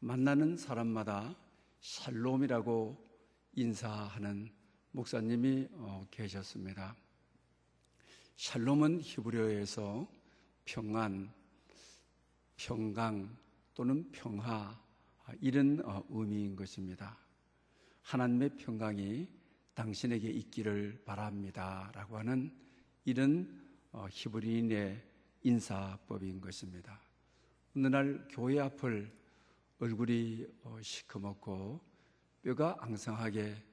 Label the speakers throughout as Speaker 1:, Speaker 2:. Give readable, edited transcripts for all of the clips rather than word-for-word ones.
Speaker 1: 만나는 사람마다 샬롬이라고 인사하는 목사님이 계셨습니다. 샬롬은 히브리어에서 평안, 평강 또는 평화 이런 의미인 것입니다. 하나님의 평강이 당신에게 있기를 바랍니다 라고 하는 이런 히브리인의 인사법인 것입니다. 어느 날 교회 앞을 얼굴이 시커멓고 뼈가 앙상하게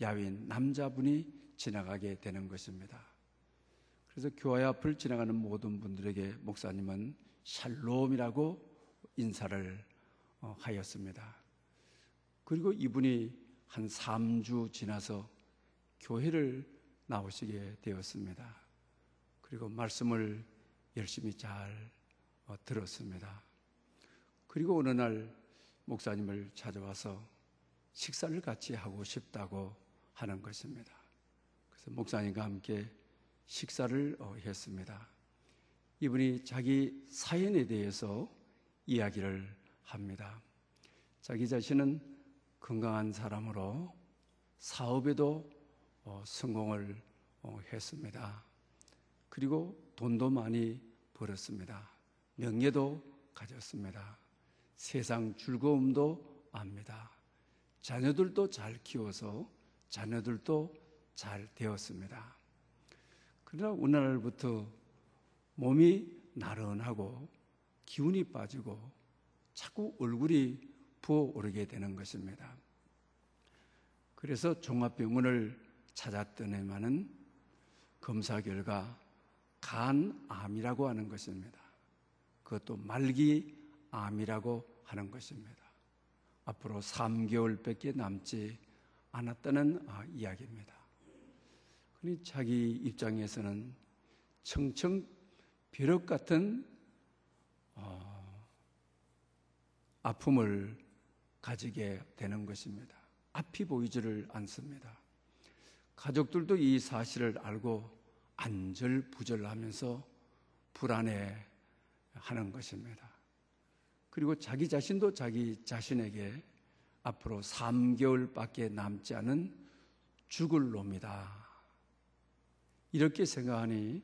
Speaker 1: 야윈 남자분이 지나가게 되는 것입니다. 그래서 교회 앞을 지나가는 모든 분들에게 목사님은 샬롬이라고 인사를 하였습니다. 그리고 이분이 한 3주 지나서 교회를 나오시게 되었습니다. 그리고 말씀을 열심히 잘 들었습니다. 그리고 어느 날 목사님을 찾아와서 식사를 같이 하고 싶다고 하는 것입니다. 그래서 목사님과 함께 식사를 했습니다. 이분이 자기 사연에 대해서 이야기를 합니다. 자기 자신은 건강한 사람으로 사업에도 성공을 했습니다. 그리고 돈도 많이 벌었습니다. 명예도 가졌습니다. 세상 즐거움도 압니다. 자녀들도 잘 키워서 자녀들도 잘 되었습니다. 그러나 어느 날부터 몸이 나른하고 기운이 빠지고 자꾸 얼굴이 부어오르게 되는 것입니다. 그래서 종합병원을 찾았더니만은 검사 결과 간암이라고 하는 것입니다. 그것도 말기암이라고 하는 것입니다. 앞으로 3개월밖에 남지 않았다는 이야기입니다. 그러니 자기 입장에서는 청청벼락 같은 아픔을 가지게 되는 것입니다. 앞이 보이지를 않습니다. 가족들도 이 사실을 알고 안절부절하면서 불안해하는 것입니다. 그리고 자기 자신도 자기 자신에게 앞으로 3개월밖에 남지 않은 죽을 놈이다, 이렇게 생각하니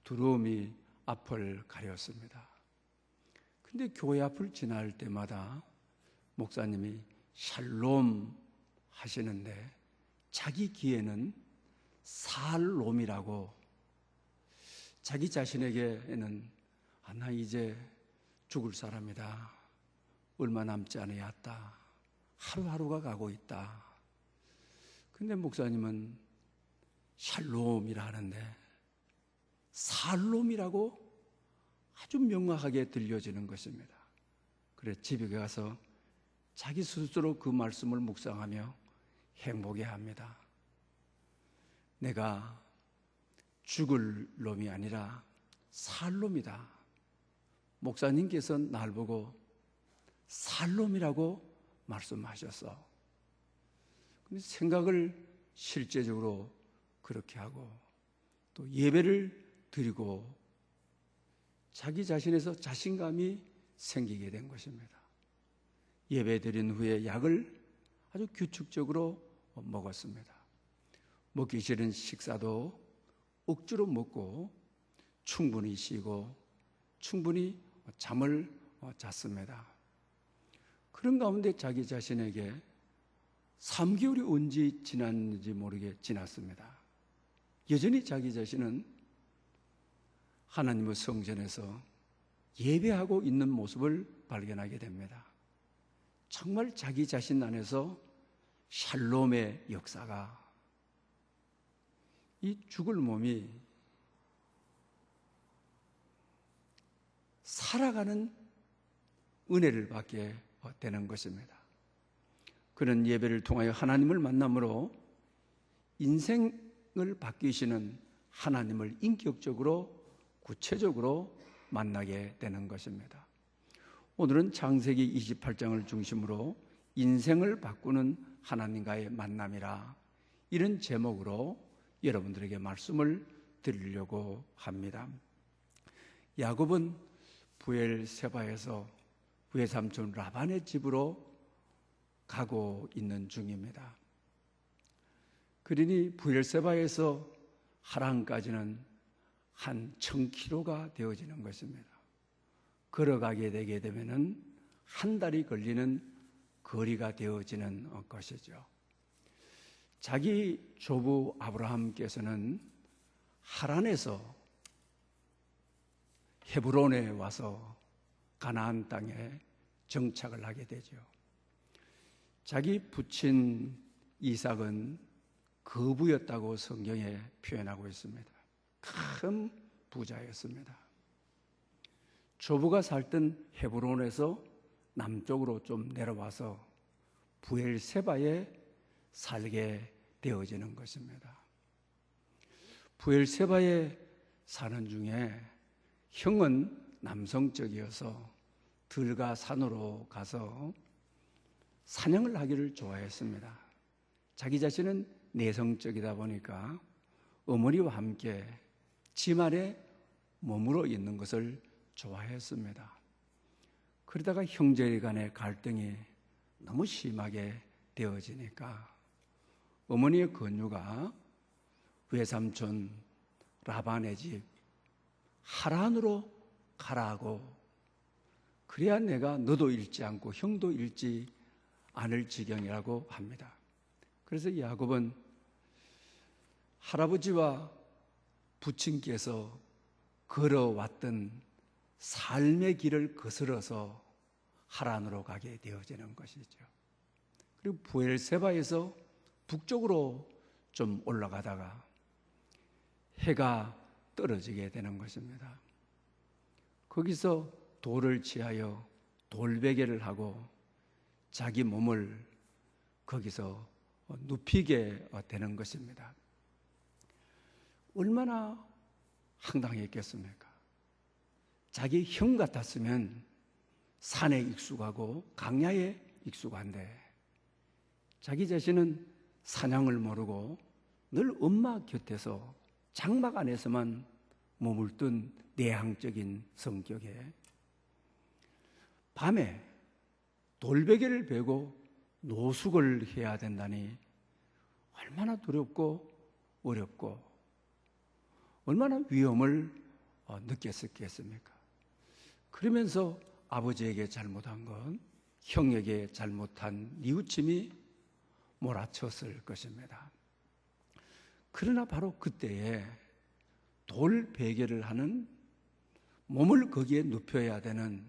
Speaker 1: 두려움이 앞을 가렸습니다. 근데 교회 앞을 지날 때마다 목사님이 샬롬 하시는데 자기 귀에는 살롬이라고, 자기 자신에게는 나 이제 죽을 사람이다, 얼마 남지 않았다, 하루하루가 가고 있다. 근데 목사님은 샬롬이라 하는데 살롬이라고 아주 명확하게 들려지는 것입니다. 그래 집에 가서 자기 스스로 그 말씀을 묵상하며 행복해합니다. 내가 죽을 놈이 아니라 살 놈이다. 목사님께서 날 보고 살 놈이라고 말씀하셨어. 근데 생각을 실제적으로 그렇게 하고 또 예배를 드리고 자기 자신에서 자신감이 생기게 된 것입니다. 예배 드린 후에 약을 아주 규칙적으로 먹었습니다. 먹기 싫은 식사도 억지로 먹고 충분히 쉬고 충분히 잠을 잤습니다. 그런 가운데 자기 자신에게 3개월이 언제 지났는지 모르게 지났습니다. 여전히 자기 자신은 하나님의 성전에서 예배하고 있는 모습을 발견하게 됩니다. 정말 자기 자신 안에서 샬롬의 역사가, 이 죽을 몸이 살아가는 은혜를 받게 되는 것입니다. 그런 예배를 통하여 하나님을 만남으로 인생을 바뀌시는 하나님을 인격적으로 구체적으로 만나게 되는 것입니다. 오늘은 창세기 28장을 중심으로 인생을 바꾸는 하나님과의 만남이라, 이런 제목으로 여러분들에게 말씀을 드리려고 합니다. 야곱은 외삼촌 라반의 집으로 가고 있는 중입니다. 그러니 브엘세바에서 하란까지는 한 1000km가 되어지는 것입니다. 걸어가게 되게 되면은 한 달이 걸리는 거리가 되어지는 것이죠. 자기 조부 아브라함께서는 하란에서 헤브론에 와서 가나안 땅에 정착을 하게 되죠. 자기 부친 이삭은 거부였다고 성경에 표현하고 있습니다. 큰 부자였습니다. 조부가 살던 헤브론에서 남쪽으로 좀 내려와서 브엘세바에 살게 되어지는 것입니다. 브엘세바에 사는 중에 형은 남성적이어서 들과 산으로 가서 사냥을 하기를 좋아했습니다. 자기 자신은 내성적이다 보니까 어머니와 함께 집 안에 머물러 있는 것을 좋아했습니다. 그러다가 형제 간의 갈등이 너무 심하게 되어지니까 어머니의 권유가 외삼촌 라반의 집 하란으로 가라고, 그래야 내가 너도 잃지 않고 형도 잃지 않을 지경이라고 합니다. 그래서 야곱은 할아버지와 부친께서 걸어왔던 삶의 길을 거스러서 하란으로 가게 되어지는 것이죠. 그리고 브엘세바에서 북쪽으로 좀 올라가다가 해가 떨어지게 되는 것입니다. 거기서 돌을 취하여 돌베개를 하고 자기 몸을 거기서 눕히게 되는 것입니다. 얼마나 황당했겠습니까? 자기 형 같았으면 산에 익숙하고 강야에 익숙한데 자기 자신은 사냥을 모르고 늘 엄마 곁에서 장막 안에서만 머물던 내향적인 성격에 밤에 돌베개를 베고 노숙을 해야 된다니 얼마나 두렵고 어렵고 얼마나 위험을 느꼈었겠습니까? 그러면서 아버지에게 잘못한 건 형에게 잘못한 뉘우침이 몰아쳤을 것입니다. 그러나 바로 그때에 돌 베개를 하는, 몸을 거기에 눕혀야 되는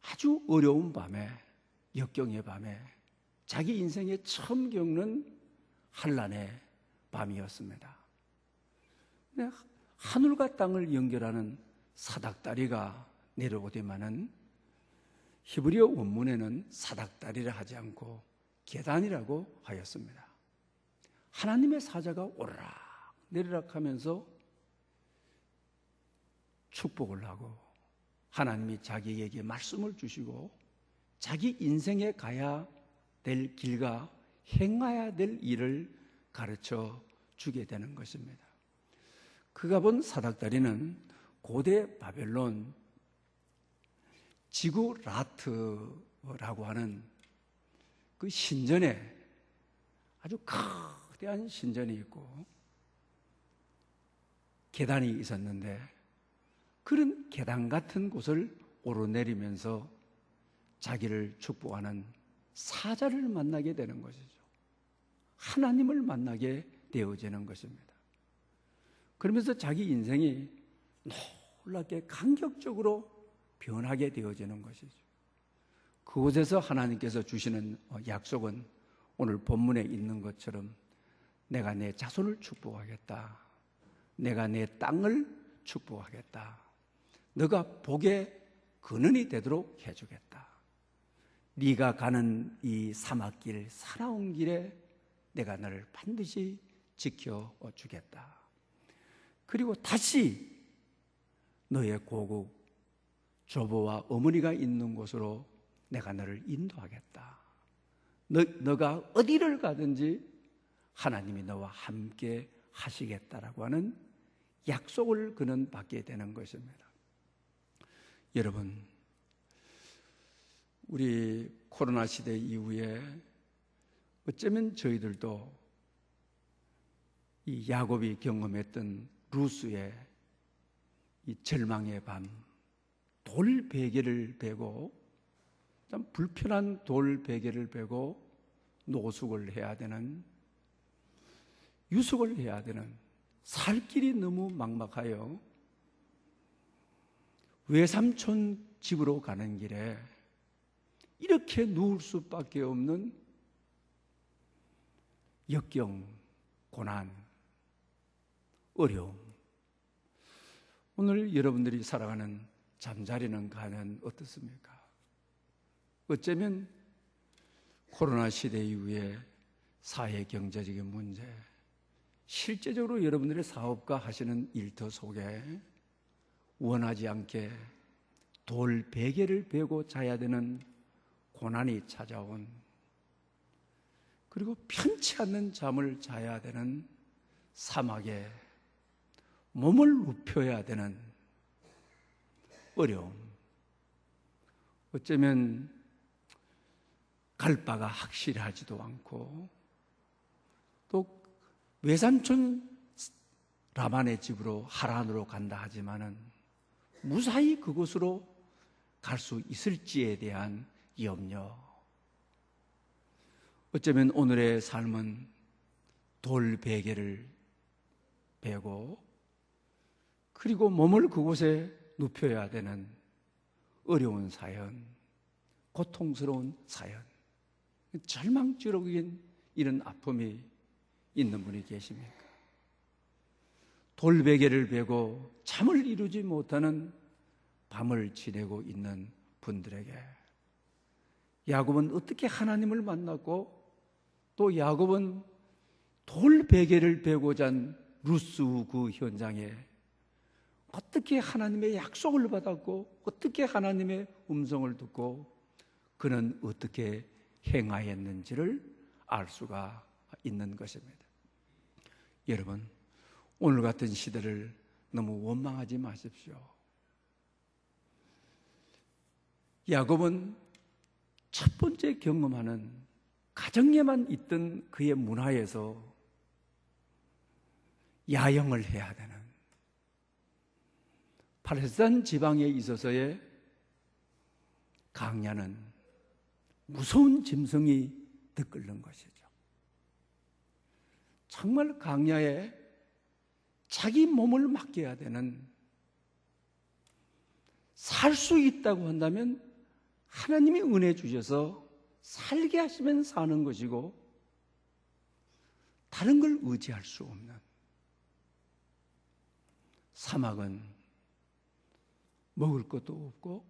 Speaker 1: 아주 어려운 밤에, 역경의 밤에 자기 인생에 처음 겪는 환난의 밤이었습니다. 하늘과 땅을 연결하는 사닥다리가 내려오더만은 히브리어 원문에는 사닥다리를 하지 않고 계단이라고 하였습니다. 하나님의 사자가 오르락 내리락 하면서 축복을 하고 하나님이 자기에게 말씀을 주시고 자기 인생에 가야 될 길과 행해야 될 일을 가르쳐 주게 되는 것입니다. 그가 본 사닥다리는 고대 바벨론 지구라트라고 하는 그 신전에 아주 거대한 신전이 있고 계단이 있었는데 그런 계단 같은 곳을 오르내리면서 자기를 축복하는 사자를 만나게 되는 것이죠. 하나님을 만나게 되어지는 것입니다. 그러면서 자기 인생이 놀랍게 감격적으로 변하게 되어지는 것이죠. 그곳에서 하나님께서 주시는 약속은 오늘 본문에 있는 것처럼 내가 내 자손을 축복하겠다. 내가 내 땅을 축복하겠다. 너가 복의 근원이 되도록 해주겠다. 네가 가는 이 사막길, 살아온 길에 내가 너를 반드시 지켜주겠다. 그리고 다시 너의 고국, 조부와 어머니가 있는 곳으로 내가 너를 인도하겠다. 너가 어디를 가든지 하나님이 너와 함께 하시겠다라고 하는 약속을 그는 받게 되는 것입니다. 여러분, 우리 코로나 시대 이후에 어쩌면 저희들도 이 야곱이 경험했던 루스의 이 절망의 밤, 돌 베개를 베고, 참 불편한 돌 베개를 베고 노숙을 해야 되는, 유숙을 해야 되는, 살 길이 너무 막막하여 외삼촌 집으로 가는 길에 이렇게 누울 수밖에 없는 역경, 고난, 어려움. 오늘 여러분들이 살아가는 잠자리는 과연 어떻습니까? 어쩌면 코로나 시대 이후에 사회 경제적인 문제, 실제적으로 여러분들의 사업가 하시는 일터 속에 원하지 않게 돌 베개를 베고 자야 되는 고난이 찾아온, 그리고 편치 않는 잠을 자야 되는 사막에 몸을 눕혀야 되는 어려움, 어쩌면 갈 바가 확실하지도 않고, 또 외삼촌 라반의 집으로 하란으로 간다 하지만은 무사히 그곳으로 갈 수 있을지에 대한 염려. 어쩌면 오늘의 삶은 돌 베개를 베고 그리고 몸을 그곳에 눕혀야 되는 어려운 사연, 고통스러운 사연, 절망적인 이런 아픔이 있는 분이 계십니까? 돌베개를 베고 잠을 이루지 못하는 밤을 지내고 있는 분들에게 야곱은 어떻게 하나님을 만났고, 또 야곱은 돌베개를 베고 잔 루스 그 현장에 어떻게 하나님의 약속을 받았고, 어떻게 하나님의 음성을 듣고 그는 어떻게 행하였는지를 알 수가 있는 것입니다. 여러분, 오늘 같은 시대를 너무 원망하지 마십시오. 야곱은 첫 번째 경험하는 가정에만 있던 그의 문화에서 야영을 해야 되는, 팔레스타인 지방에 있어서의 강야는 무서운 짐승이 들끓는 것이죠. 정말 강야에 자기 몸을 맡겨야 되는, 살 수 있다고 한다면 하나님이 은혜 주셔서 살게 하시면 사는 것이고, 다른 걸 의지할 수 없는, 사막은 먹을 것도 없고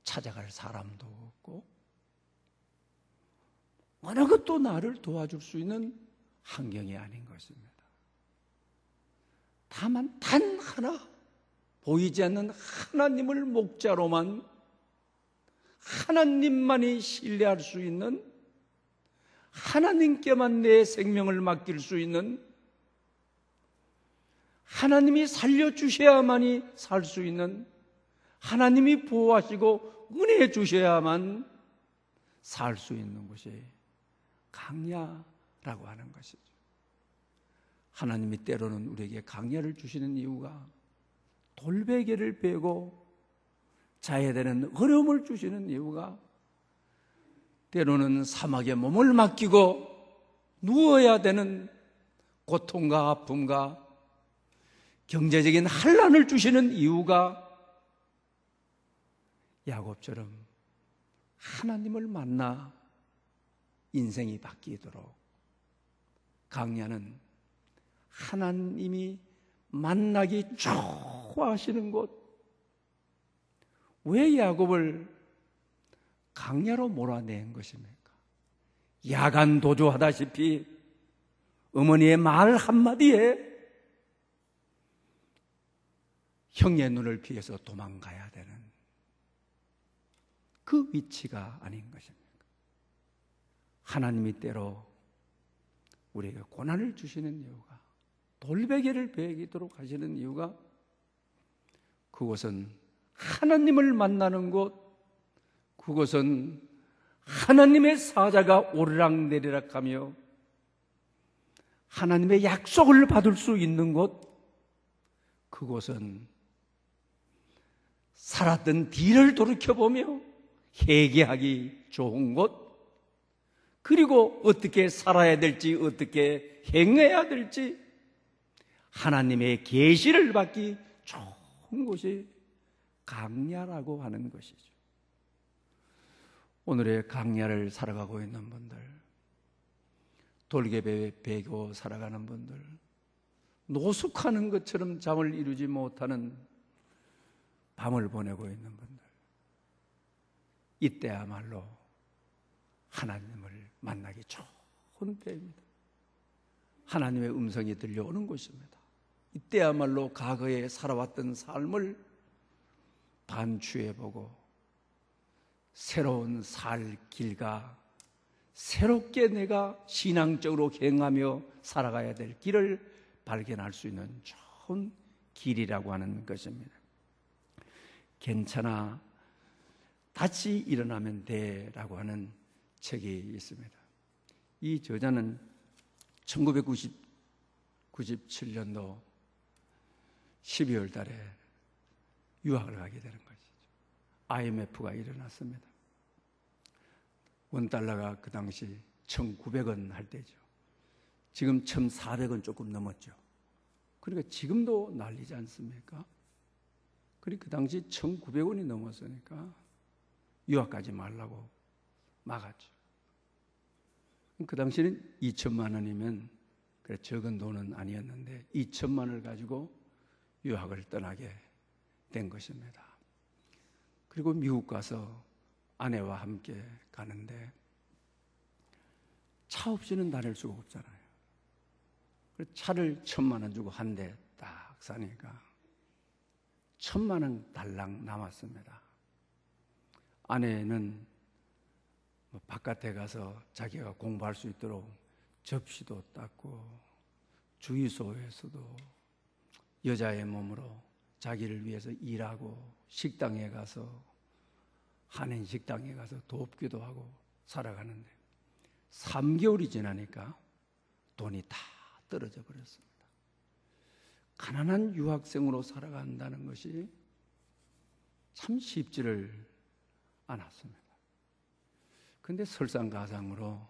Speaker 1: 찾아갈 사람도 없고 어느 것도 나를 도와줄 수 있는 환경이 아닌 것입니다. 다만 단 하나, 보이지 않는 하나님을 목자로만, 하나님만이 신뢰할 수 있는, 하나님께만 내 생명을 맡길 수 있는, 하나님이 살려주셔야만이 살 수 있는, 하나님이 보호하시고 은혜 주셔야만 살 수 있는 것이 강야라고 하는 것이죠. 하나님이 때로는 우리에게 강야를 주시는 이유가 돌베개를 베고 자야 되는 어려움을 주시는 이유가, 때로는 사막에 몸을 맡기고 누워야 되는 고통과 아픔과 경제적인 환난을 주시는 이유가, 야곱처럼 하나님을 만나 인생이 바뀌도록, 강야는 하나님이 만나기 좋아하시는 곳. 왜 야곱을 강야로 몰아낸 것입니까? 야간 도주하다시피 어머니의 말 한마디에 형의 눈을 피해서 도망가야 되는 그 위치가 아닌 것입니까? 하나님이 때로 우리에게 고난을 주시는 이유가, 돌베개를 베기도록 하시는 이유가, 그것은 하나님을 만나는 곳, 그곳은 하나님의 사자가 오르락내리락하며 하나님의 약속을 받을 수 있는 곳, 그곳은 살았던 뒤를 돌이켜보며 회개하기 좋은 곳, 그리고 어떻게 살아야 될지, 어떻게 행해야 될지 하나님의 계시를 받기 좋은 곳이 강야라고 하는 것이죠. 오늘의 강야를 살아가고 있는 분들, 돌개배 베고 살아가는 분들, 노숙하는 것처럼 잠을 이루지 못하는 밤을 보내고 있는 분들, 이때야말로 하나님을 만나기 좋은 때입니다. 하나님의 음성이 들려오는 곳입니다. 이때야말로 과거에 살아왔던 삶을 반추해보고 새로운 살 길과 새롭게 내가 신앙적으로 행하며 살아가야 될 길을 발견할 수 있는 좋은 길이라고 하는 것입니다. 괜찮아, 다시 일어나면 돼라고 하는 책이 있습니다. 이 저자는 1997년도 12월 달에 유학을 가게 되는 것이죠. IMF가 일어났습니다. 원달러가 그 당시 1,900원 할 때죠. 지금 1,400원 조금 넘었죠. 그러니까 지금도 난리지 않습니까? 그리고 그 당시 1,900원이 넘었으니까 유학가지 말라고 막았죠. 그 당시는 2천만 원이면 그래 적은 돈은 아니었는데 2천만 원을 가지고 유학을 떠나게 된 것입니다. 그리고 미국 가서 아내와 함께 가는데 차 없이는 다닐 수가 없잖아요. 차를 1,000만 원 주고 한 대 딱 사니까 1,000만 원 달랑 남았습니다. 아내는 바깥에 가서 자기가 공부할 수 있도록 접시도 닦고 주유소에서도 여자의 몸으로 자기를 위해서 일하고 식당에 가서 한인 식당에 가서 돕기도 하고 살아가는데 3개월이 지나니까 돈이 다 떨어져 버렸습니다. 가난한 유학생으로 살아간다는 것이 참 쉽지를 않았습니다. 그런데 설상가상으로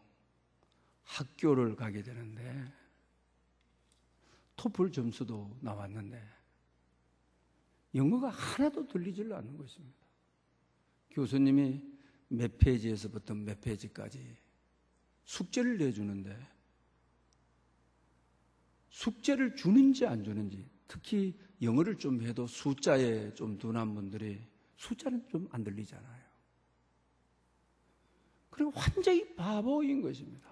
Speaker 1: 학교를 가게 되는데 토플 점수도 나왔는데 영어가 하나도 들리질 않는 것입니다. 교수님이 몇 페이지에서부터 몇 페이지까지 숙제를 내주는데 숙제를 주는지 안 주는지, 특히 영어를 좀 해도 숫자에 좀 둔한 분들이 숫자는 좀 안 들리잖아요. 그리고 완전히 바보인 것입니다.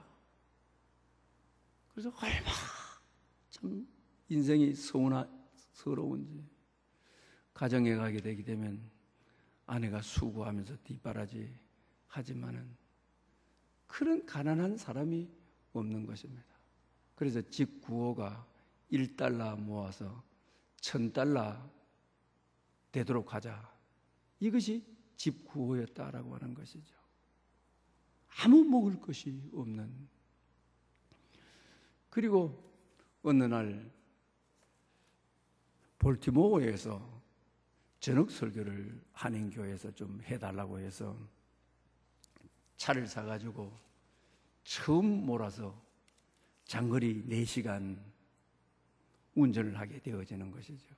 Speaker 1: 그래서 얼마나 참 인생이 서러운지, 가정에 가게 되게 되면 아내가 수고하면서 뒷바라지 하지만은 그런 가난한 사람이 없는 것입니다. 그래서 집 구호가 1달러 모아서 1,000달러 되도록 하자. 이것이 집 구호였다라고 하는 것이죠. 아무 먹을 것이 없는. 그리고 어느 날 볼티모어에서 저녁 설교를 한인교회에서 좀 해달라고 해서 차를 사가지고 처음 몰아서 장거리 4시간 운전을 하게 되어지는 것이죠.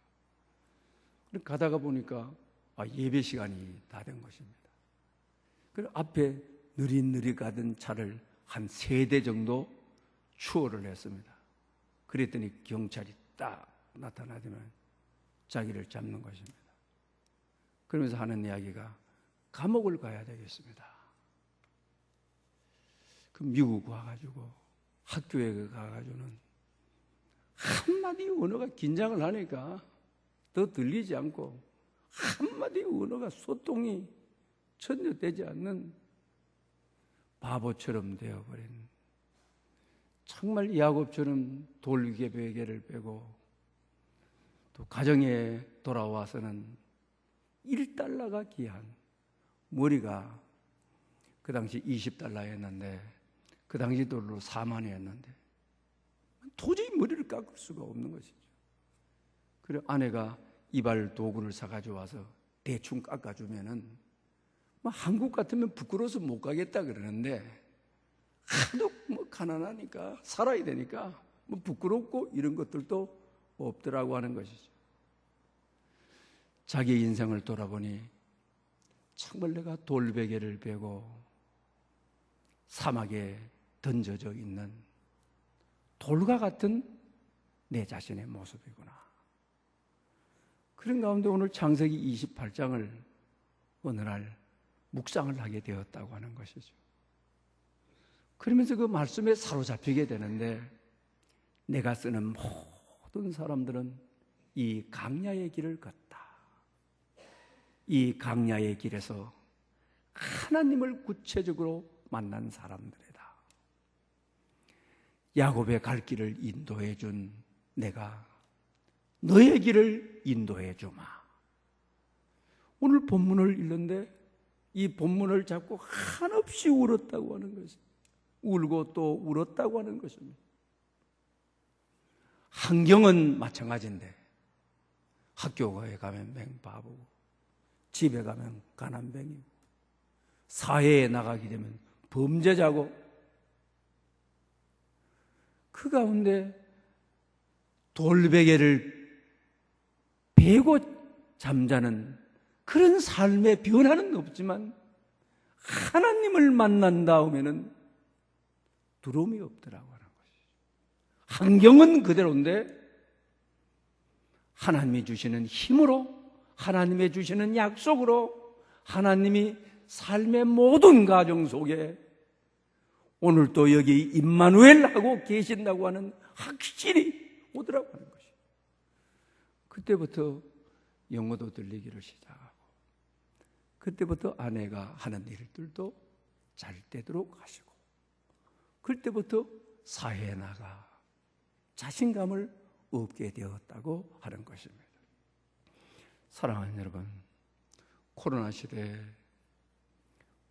Speaker 1: 가다가 보니까 예배 시간이 다 된 것입니다. 그래서 앞에 느릿느릿 가던 차를 한 3대 정도 추월을 했습니다. 그랬더니 경찰이 딱 나타나더만 자기를 잡는 것입니다. 그러면서 하는 이야기가 감옥을 가야 되겠습니다. 그 미국 와가지고 학교에 가가지고는 한마디 언어가 긴장을 하니까 더 들리지 않고 한마디 언어가 소통이 전혀 되지 않는 바보처럼 되어버린, 정말 야곱처럼 돌개베개를 빼고 또 가정에 돌아와서는 1달러가 귀한, 머리가 그 당시 20달러였는데 그 당시 돈으로 4만원이었는데 도저히 머리를 깎을 수가 없는 것이죠. 그래서 아내가 이발 도구를 사가지고 와서 대충 깎아주면은 뭐 한국 같으면 부끄러워서 못 가겠다 그러는데 하도 뭐 가난하니까 살아야 되니까 뭐 부끄럽고 이런 것들도 없더라고 하는 것이죠. 자기 인생을 돌아보니 정말 내가 돌베개를 베고 사막에 던져져 있는 돌과 같은 내 자신의 모습이구나. 그런 가운데 오늘 창세기 28장을 어느 날 묵상을 하게 되었다고 하는 것이죠. 그러면서 그 말씀에 사로잡히게 되는데 내가 쓰는 모든 사람들은 이 강야의 길을 걷다. 이 강야의 길에서 하나님을 구체적으로 만난 사람들이다. 야곱의 갈 길을 인도해 준 내가 너의 길을 인도해 주마. 오늘 본문을 읽는데 이 본문을 잡고 한없이 울었다고 하는 것입니다. 울고 또 울었다고 하는 것입니다. 환경은 마찬가지인데 학교에 가면 맹바보고 집에 가면 가난뱅이고 사회에 나가게 되면 범죄자고 그 가운데 돌베개를 베고 잠자는 그런 삶의 변화는 없지만 하나님을 만난 다음에는 두려움이 없더라고 하는 것이죠. 환경은 그대로인데 하나님이 주시는 힘으로 하나님이 주시는 약속으로 하나님이 삶의 모든 가정 속에 오늘 또 여기 임마누엘 하고 계신다고 하는 확실히 오더라고 하는 것이죠. 그때부터 영어도 들리기를 시작하고 그때부터 아내가 하는 일들도 잘 되도록 하시고 그때부터 사회에 나가 자신감을 얻게 되었다고 하는 것입니다. 사랑하는 여러분, 코로나 시대에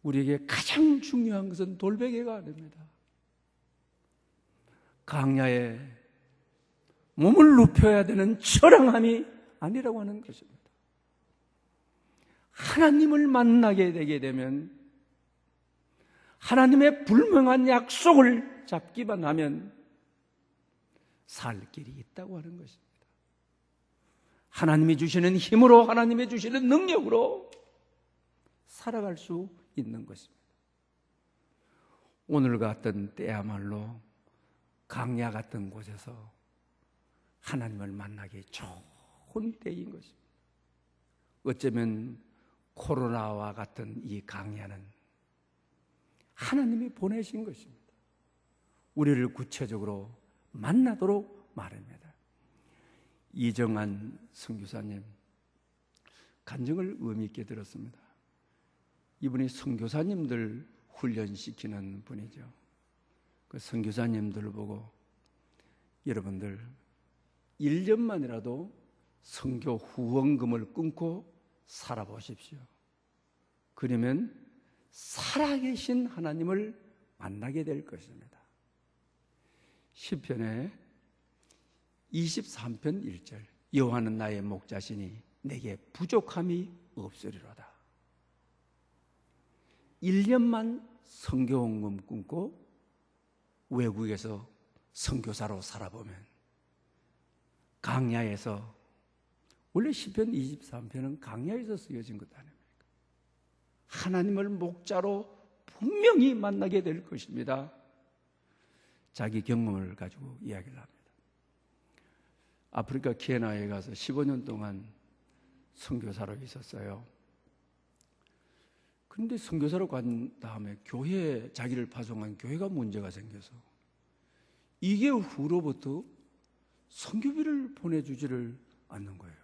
Speaker 1: 우리에게 가장 중요한 것은 돌베개가 아닙니다. 강야에 몸을 눕혀야 되는 처량함이 아니라고 하는 것입니다. 하나님을 만나게 되게 되면 하나님의 불명한 약속을 잡기만 하면 살 길이 있다고 하는 것입니다. 하나님이 주시는 힘으로 하나님이 주시는 능력으로 살아갈 수 있는 것입니다. 오늘 같은 때야말로 강야 같은 곳에서 하나님을 만나기 좋은 때인 것입니다. 어쩌면 코로나와 같은 이 강야는 하나님이 보내신 것입니다. 우리를 구체적으로 만나도록 말입니다. 이정한 선교사님 간증을 의미 있게 들었습니다. 이분이 선교사님들 훈련시키는 분이죠. 그 선교사님들을 보고 여러분들 1년만이라도 선교 후원금을 끊고 살아보십시오. 그러면 살아계신 하나님을 만나게 될 것입니다. 시편에 23편 1절 여호와는 나의 목자시니 내게 부족함이 없으리로다. 1년만 선교원금 끊고 외국에서 선교사로 살아보면 강야에서 원래 시편 23편은 강야에서 쓰여진 것 아닙니까? 하나님을 목자로 분명히 만나게 될 것입니다. 자기 경험을 가지고 이야기를 합니다. 아프리카 케냐에 가서 15년 동안 선교사로 있었어요. 그런데 선교사로 간 다음에 교회에 자기를 파송한 교회가 문제가 생겨서 2개월 후로부터 선교비를 보내주지를 않는 거예요.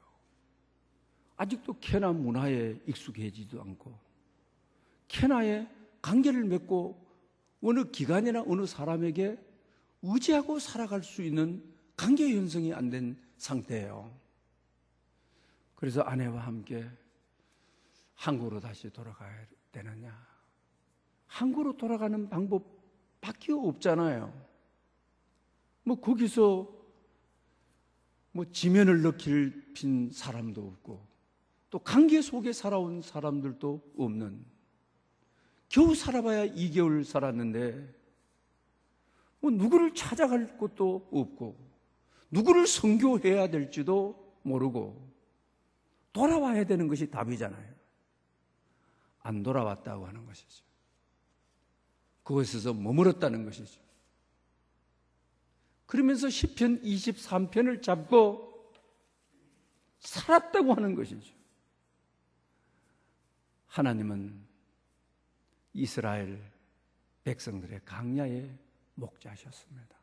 Speaker 1: 아직도 케냐 문화에 익숙해지지도 않고 케냐에 관계를 맺고 어느 기관이나 어느 사람에게 의지하고 살아갈 수 있는 관계 형성이 안 된 상태예요. 그래서 아내와 함께 한국으로 다시 돌아가야 되느냐, 항구로 돌아가는 방법밖에 없잖아요. 거기서 지면을 느낄 사람도 없고 또 관계 속에 살아온 사람들도 없는, 겨우 살아봐야 2개월 살았는데 누구를 찾아갈 곳도 없고 누구를 선교해야 될지도 모르고 돌아와야 되는 것이 답이잖아요. 안 돌아왔다고 하는 것이죠. 그곳에서 머물렀다는 것이죠. 그러면서 시편 23편을 잡고 살았다고 하는 것이죠. 하나님은 이스라엘 백성들의 광야의 목자셨습니다.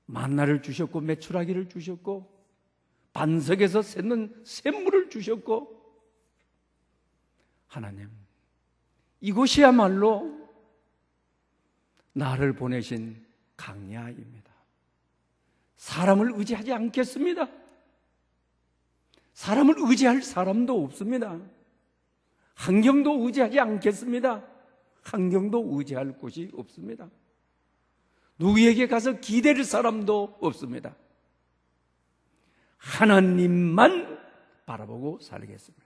Speaker 1: 만나를 주셨고 메추라기를 주셨고 반석에서 샘는 샘물을 주셨고, 하나님, 이곳이야말로 나를 보내신 광야입니다. 사람을 의지하지 않겠습니다. 사람을 의지할 사람도 없습니다. 환경도 의지하지 않겠습니다. 환경도 의지할 곳이 없습니다. 누구에게 가서 기댈 사람도 없습니다. 하나님만 바라보고 살겠습니다.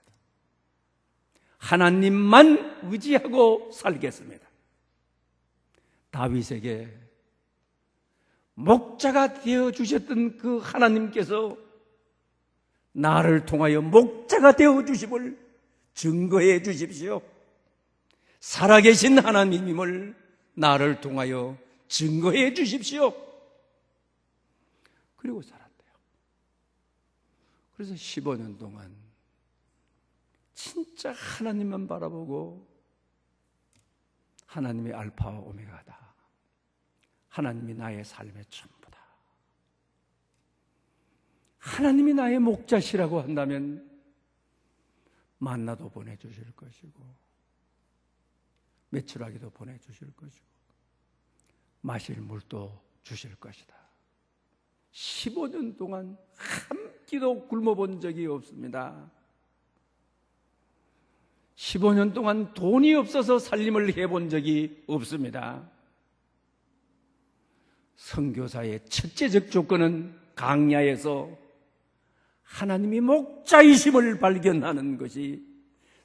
Speaker 1: 하나님만 의지하고 살겠습니다. 다윗에게 목자가 되어주셨던 그 하나님께서 나를 통하여 목자가 되어주심을 증거해 주십시오. 살아계신 하나님임을 나를 통하여 증거해 주십시오. 그리고 살았대요. 그래서 15년 동안 진짜 하나님만 바라보고, 하나님이 알파와 오메가다, 하나님이 나의 삶의 전부다, 하나님이 나의 목자시라고 한다면 만나도 보내주실 것이고 메추라기도 보내주실 것이고 마실 물도 주실 것이다. 15년 동안 한 끼도 굶어본 적이 없습니다. 15년 동안 돈이 없어서 살림을 해본 적이 없습니다. 선교사의 첫째적 조건은 광야에서 하나님이 목자이심을 발견하는 것이,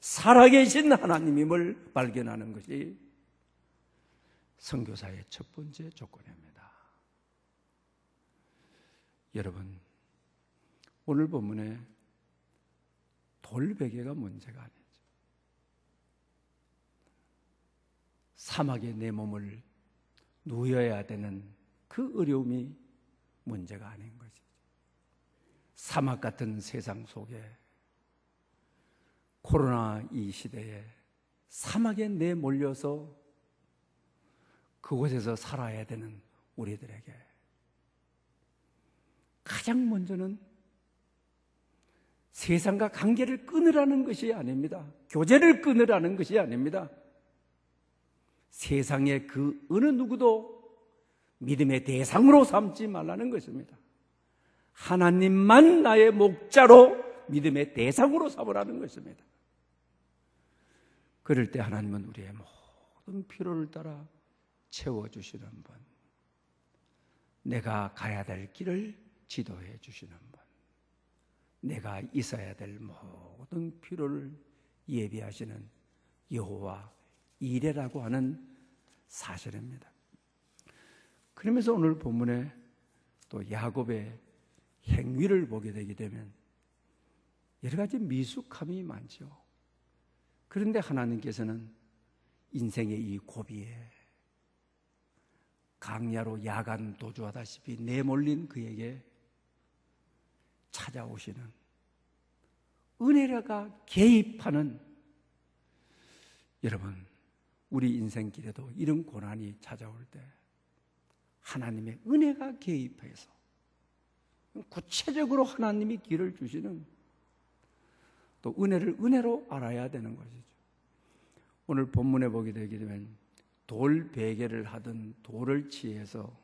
Speaker 1: 살아계신 하나님임을 발견하는 것이 선교사의 첫 번째 조건입니다. 여러분, 오늘 본문에 돌베개가 문제가 아니죠. 사막에 내 몸을 누여야 되는 그 어려움이 문제가 아닌 것이죠. 사막 같은 세상 속에, 코로나 이 시대에 사막에 내몰려서 그곳에서 살아야 되는 우리들에게 가장 먼저는 세상과 관계를 끊으라는 것이 아닙니다. 교제를 끊으라는 것이 아닙니다. 세상의 그 어느 누구도 믿음의 대상으로 삼지 말라는 것입니다. 하나님만 나의 목자로 믿음의 대상으로 삼으라는 것입니다. 그럴 때 하나님은 우리의 모든 필요를 따라 채워주시는 분, 내가 가야 될 길을 지도해 주시는 분, 내가 있어야 될 모든 필요를 예비하시는 여호와 이레라고 하는 사실입니다. 그러면서 오늘 본문에 또 야곱의 행위를 보게 되게 되면 여러 가지 미숙함이 많죠. 그런데 하나님께서는 인생의 이 고비에 강야로 야간 도주하다시피 내몰린 그에게 찾아오시는, 은혜가 개입하는, 여러분, 우리 인생길에도 이런 고난이 찾아올 때 하나님의 은혜가 개입해서 구체적으로 하나님이 길을 주시는, 또 은혜를 은혜로 알아야 되는 것이죠. 오늘 본문에 보게 되게 되면 돌 베개를 하던 돌을 취해서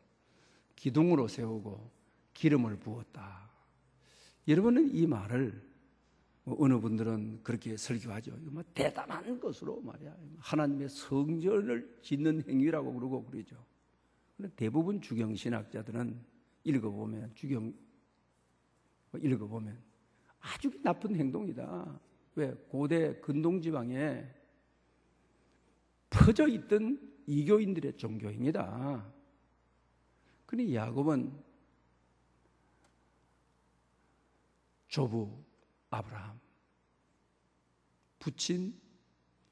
Speaker 1: 기둥으로 세우고 기름을 부었다. 여러분은 이 말을 어느 분들은 그렇게 설교하죠. 이거 대단한 것으로 말이야. 하나님의 성전을 짓는 행위라고 그러고 그러죠. 그런데 대부분 주경신학자들은 읽어보면 아주 나쁜 행동이다. 왜? 고대 근동지방에 퍼져 있던 이교인들의 종교행위다. 그러니 야곱은 조부 아브라함, 부친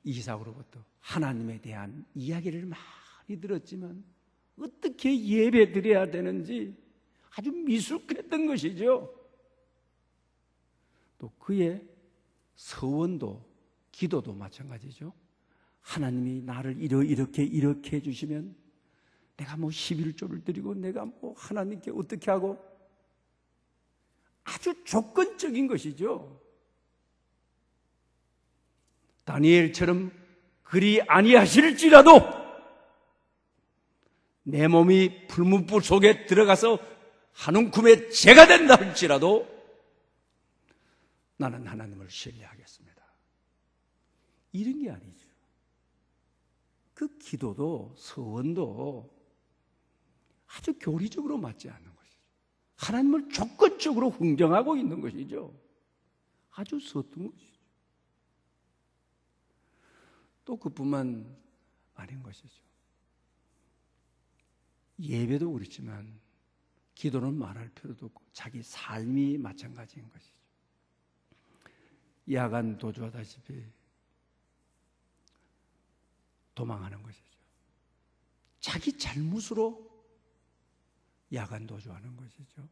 Speaker 1: 이삭으로부터 하나님에 대한 이야기를 많이 들었지만 어떻게 예배 드려야 되는지 아주 미숙했던 것이죠. 또 그의 서원도 기도도 마찬가지죠. 하나님이 나를 이렇게 해주시면 내가 11조를 드리고 내가 하나님께 어떻게 하고 아주 조건적인 것이죠. 다니엘처럼 그리 아니하실지라도 내 몸이 불문불 속에 들어가서 한 움큼의 죄가 된다 할지라도 나는 하나님을 신뢰하겠습니다. 이런 게 아니죠. 그 기도도 서원도 아주 교리적으로 맞지 않는 것이죠. 하나님을 조건적으로 흥정하고 있는 것이죠. 아주 서툰 것이죠. 또 그뿐만 아닌 것이죠. 예배도 그렇지만 기도는 말할 필요도 없고 자기 삶이 마찬가지인 것이죠. 야간 도주하다시피 도망하는 것이죠. 자기 잘못으로 야간 도주하는 것이죠.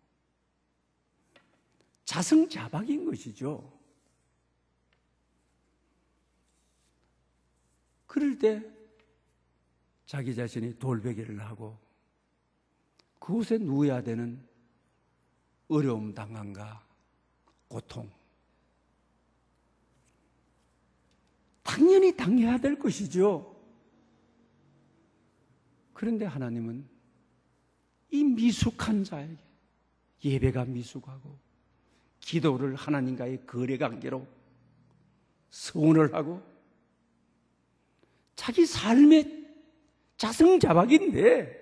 Speaker 1: 자승자박인 것이죠. 그럴 때 자기 자신이 돌베개를 하고 그곳에 누워야 되는 어려움 당함과 고통 당연히 당해야 될 것이죠. 그런데 하나님은 이 미숙한 자에게 예배가 미숙하고 기도를 하나님과의 거래관계로 서원을 하고 자기 삶의 자승자박인데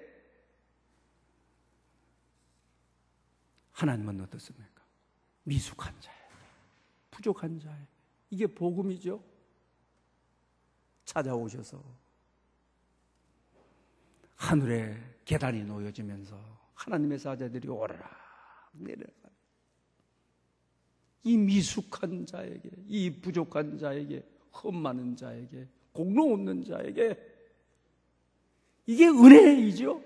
Speaker 1: 하나님은 어떻습니까? 미숙한 자에게, 부족한 자에게 이게 복음이죠. 찾아오셔서 하늘에 계단이 놓여지면서 하나님의 사자들이 오르락 내려가 이 미숙한 자에게, 이 부족한 자에게, 흠 많은 자에게, 공로 없는 자에게 이게 은혜이죠.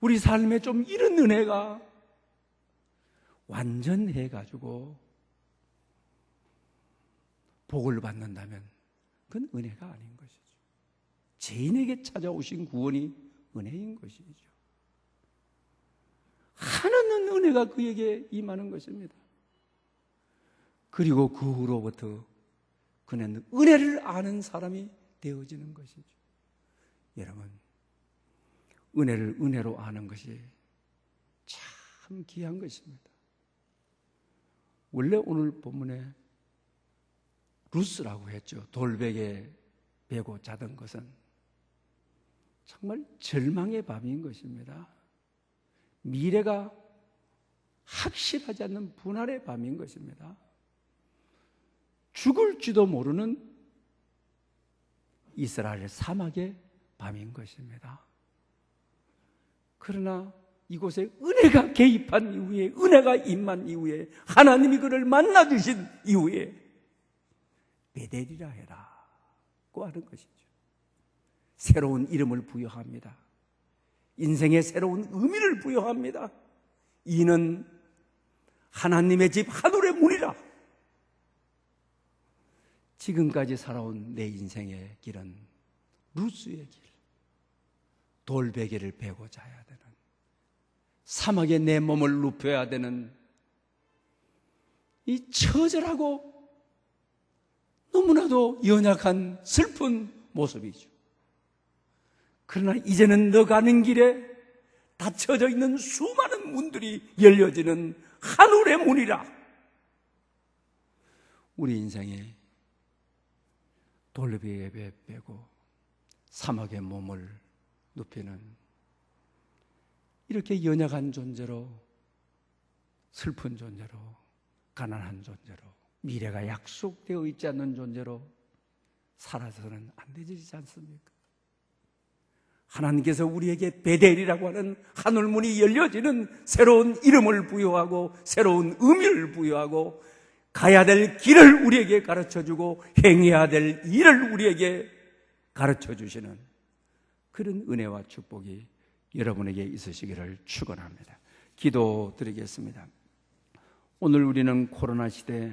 Speaker 1: 우리 삶에 좀 이런 은혜가 완전해가지고 복을 받는다면 그건 은혜가 아닌 것이죠. 죄인에게 찾아오신 구원이 은혜인 것이죠. 하나는 은혜가 그에게 임하는 것입니다. 그리고 그 후로부터 그는 은혜를 아는 사람이 되어지는 것이죠. 여러분, 은혜를 은혜로 아는 것이 참 귀한 것입니다. 원래 오늘 본문에 루스라고 했죠. 돌베개 베고 자던 것은 정말 절망의 밤인 것입니다. 미래가 확실하지 않는 분할의 밤인 것입니다. 죽을지도 모르는 이스라엘 사막의 밤인 것입니다. 그러나 이곳에 은혜가 개입한 이후에, 은혜가 임한 이후에, 하나님이 그를 만나주신 이후에 베델이라 해라고 하는 것이죠. 새로운 이름을 부여합니다. 인생의 새로운 의미를 부여합니다. 이는 하나님의 집 하늘의 문이라. 지금까지 살아온 내 인생의 길은 루스의 길, 돌베개를 베고 자야 되는, 사막에 내 몸을 눕혀야 되는 이 처절하고 너무나도 연약한 슬픈 모습이죠. 그러나 이제는 너 가는 길에 닫혀져 있는 수많은 문들이 열려지는 하늘의 문이라. 우리 인생에 돌베개 빼고 사막의 몸을 눕히는 이렇게 연약한 존재로, 슬픈 존재로, 가난한 존재로, 미래가 약속되어 있지 않는 존재로 살아서는 안 되지 않습니까? 하나님께서 우리에게 베델이라고 하는 하늘문이 열려지는 새로운 이름을 부여하고 새로운 의미를 부여하고 가야 될 길을 우리에게 가르쳐주고 행해야 될 일을 우리에게 가르쳐주시는 그런 은혜와 축복이 여러분에게 있으시기를 축원합니다. 기도드리겠습니다. 오늘 우리는 코로나 시대에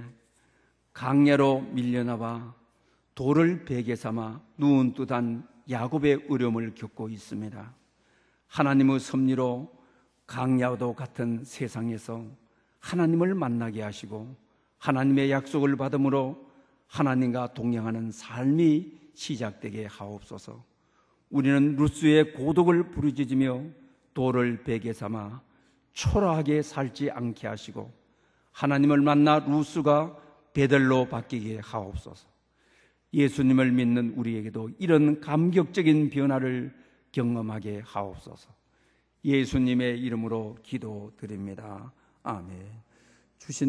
Speaker 1: 강야로 밀려나와 돌을 베개 삼아 누운 듯한 야곱의 어려움을 겪고 있습니다. 하나님의 섭리로 강야도 같은 세상에서 하나님을 만나게 하시고 하나님의 약속을 받음으로 하나님과 동행하는 삶이 시작되게 하옵소서. 우리는 루스의 고독을 부르짖으며 돌을 베개 삼아 초라하게 살지 않게 하시고 하나님을 만나 루스가 베델로 바뀌게 하옵소서. 예수님을 믿는 우리에게도 이런 감격적인 변화를 경험하게 하옵소서. 예수님의 이름으로 기도드립니다. 아멘. 주신